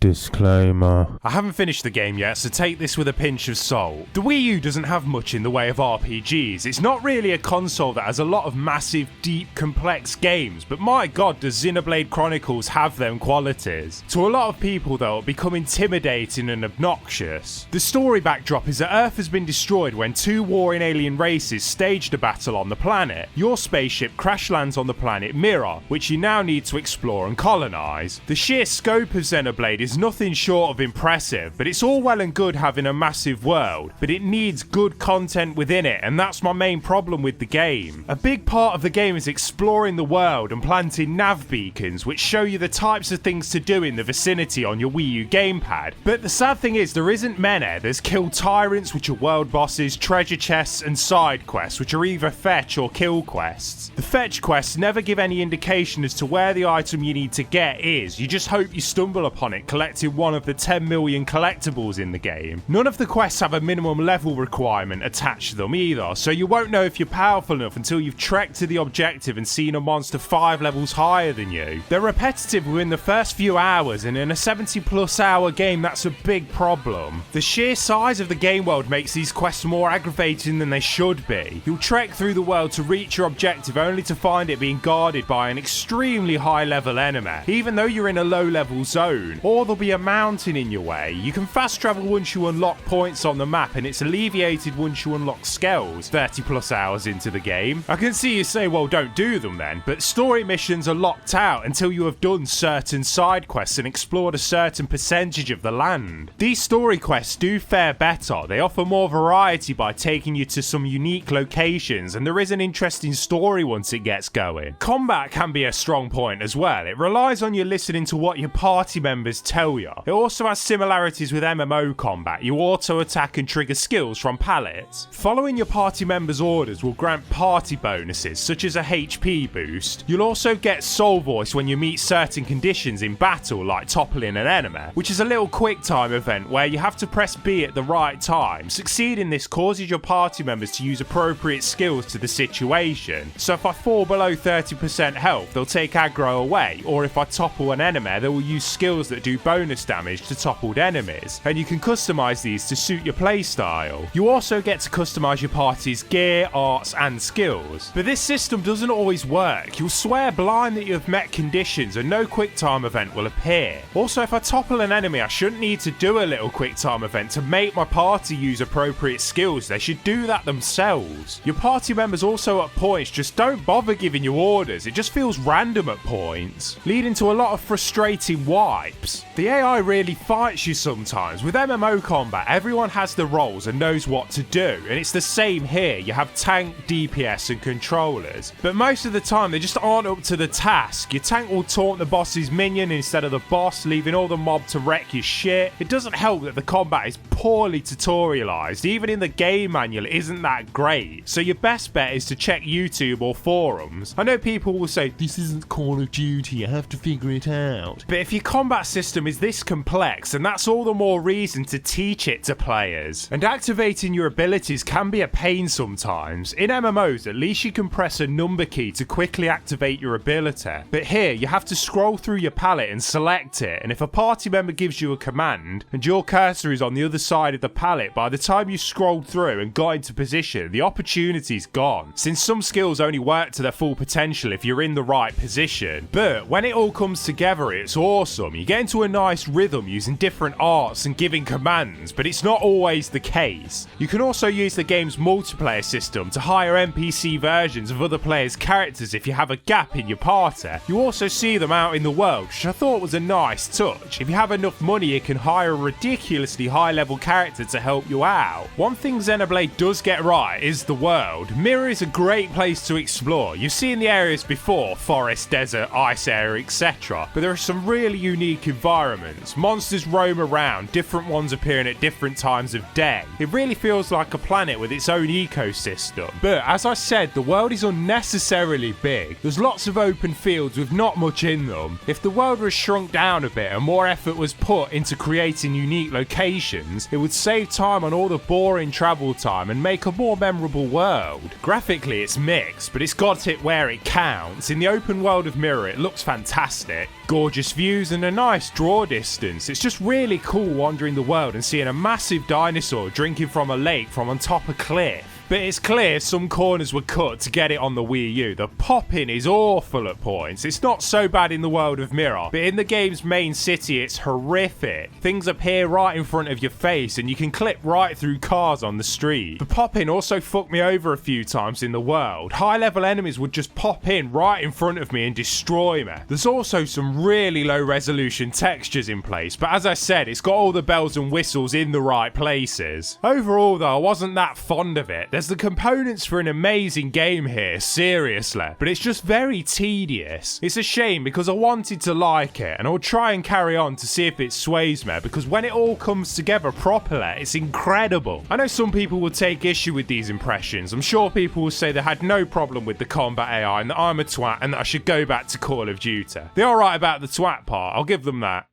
Disclaimer. I haven't finished the game yet, so take this with a pinch of salt. The Wii U doesn't have much in the way of RPGs. It's not really a console that has a lot of massive, deep, complex games, but my god does Xenoblade Chronicles have them qualities. To a lot of people though, it'll become intimidating and obnoxious. The story backdrop is that Earth has been destroyed when two warring alien races staged a battle on the planet. Your spaceship crash lands on the planet Mirror, which you now need to explore and colonise. The sheer scope of Xenoblade is nothing short of impressive, but it's all well and good having a massive world, but it needs good content within it, and that's my main problem with the game. A big part of the game is exploring the world and planting nav beacons, which show you the types of things to do in the vicinity on your Wii U gamepad. But the sad thing is, there isn't many. There's kill tyrants, which are world bosses, treasure chests, and side quests, which are either fetch or kill quests. The fetch quests never give any indication as to where the item you need to get is. You just hope you stumble upon it collecting one of the 10 million collectibles in the game. None of the quests have a minimum level requirement attached to them either, so you won't know if you're powerful enough until you've trekked to the objective and seen a monster 5 levels higher than you. They're repetitive within the first few hours, and in a 70+ hour game that's a big problem. The sheer size of the game world makes these quests more aggravating than they should be. You'll trek through the world to reach your objective only to find it being guarded by an extremely high level enemy, even though you're in a low level zone, or there'll be a mountain in your way. You can fast travel once you unlock points on the map, and it's alleviated once you unlock skells 30+ hours into the game. I can see you say, well, don't do them then, but story missions are locked out until you have done certain side quests and explored a certain percentage of the land. These story quests do fare better. They offer more variety by taking you to some unique locations, and there is an interesting story once it gets going. Combat can be a strong point as well. It relies on you listening to what your party members tell you. It also has similarities with MMO combat. You auto attack and trigger skills from pallets. Following your party members' orders will grant party bonuses such as a HP boost. You'll also get soul voice when you meet certain conditions in battle, like toppling an enemy, which is a little quick time event where you have to press B at the right time. Succeeding this causes your party members to use appropriate skills to the situation. So if I fall below 30% health, they'll take aggro away, or if I topple an enemy, they will use skills that do bonus damage to toppled enemies, and you can customize these to suit your playstyle. You also get to customize your party's gear, arts, and skills. But this system doesn't always work. You'll swear blind that you have met conditions and no quick time event will appear. Also, if I topple an enemy, I shouldn't need to do a little quick time event to make my party use appropriate skills. They should do that themselves. Your party members also at points just don't bother giving you orders. It just feels random at points, leading to a lot of frustrating wipes. The AI really fights you sometimes. With MMO combat, everyone has the roles and knows what to do, and it's the same here. You have tank, DPS, and controllers, but most of the time they just aren't up to the task. Your tank will taunt the boss's minion instead of the boss, leaving all the mob to wreck your shit. It doesn't help that the combat is poorly tutorialized. Even in the game manual, it isn't that great, so your best bet is to check YouTube or forums. I know people will say, this isn't Call of Duty, you have to figure it out. But if your combat system is this complex, then that's all the more reason to teach it to players. And activating your abilities can be a pain sometimes. In MMOs, at least you can press a number key to quickly activate your ability. But here, you have to scroll through your palette and select it, and if a party member gives you a command, and your cursor is on the other side of the palette, by the time you scrolled through and got into position, the opportunity's gone, since some skills only work to their full potential if you're in the right position. But when it all comes together, it's awesome. You get into a nice rhythm using different arts and giving commands, but it's not always the case. You can also use the game's multiplayer system to hire NPC versions of other players' characters if you have a gap in your party. You also see them out in the world, which I thought was a nice touch. If you have enough money, you can hire a ridiculously high level character to help you out. One thing Xenoblade does get right is the world. Mirror is a great place to explore. You've seen the areas before, forest, desert, ice area, etc. But there are some really unique environments. Monsters roam around, different ones appearing at different times of day. It really feels like a planet with its own ecosystem. But as I said, the world is unnecessarily big. There's lots of open fields with not much in them. If the world was shrunk down a bit and more effort was put into creating unique locations, it would save time on all the boring travel time and make a more memorable world. Graphically, it's mixed, but it's got it where it counts. In the open world of Mirror, it looks fantastic. Gorgeous views and a nice draw draw distance. It's just really cool wandering the world and seeing a massive dinosaur drinking from a lake from on top of a cliff. But it's clear some corners were cut to get it on the Wii U. The pop-in is awful at points. It's not so bad in the world of Mirror, but in the game's main city it's horrific. Things appear right in front of your face and you can clip right through cars on the street. The pop-in also fucked me over a few times in the world. High-level enemies would just pop in right in front of me and destroy me. There's also some really low-resolution textures in place, but as I said, it's got all the bells and whistles in the right places. Overall though, I wasn't that fond of it. There's the components for an amazing game here, seriously, but it's just very tedious. It's a shame because I wanted to like it and I'll try and carry on to see if it sways me, because when it all comes together properly, it's incredible. I know some people will take issue with these impressions. I'm sure people will say they had no problem with the combat AI and that I'm a twat and that I should go back to Call of Duty. They're alright about the twat part, I'll give them that.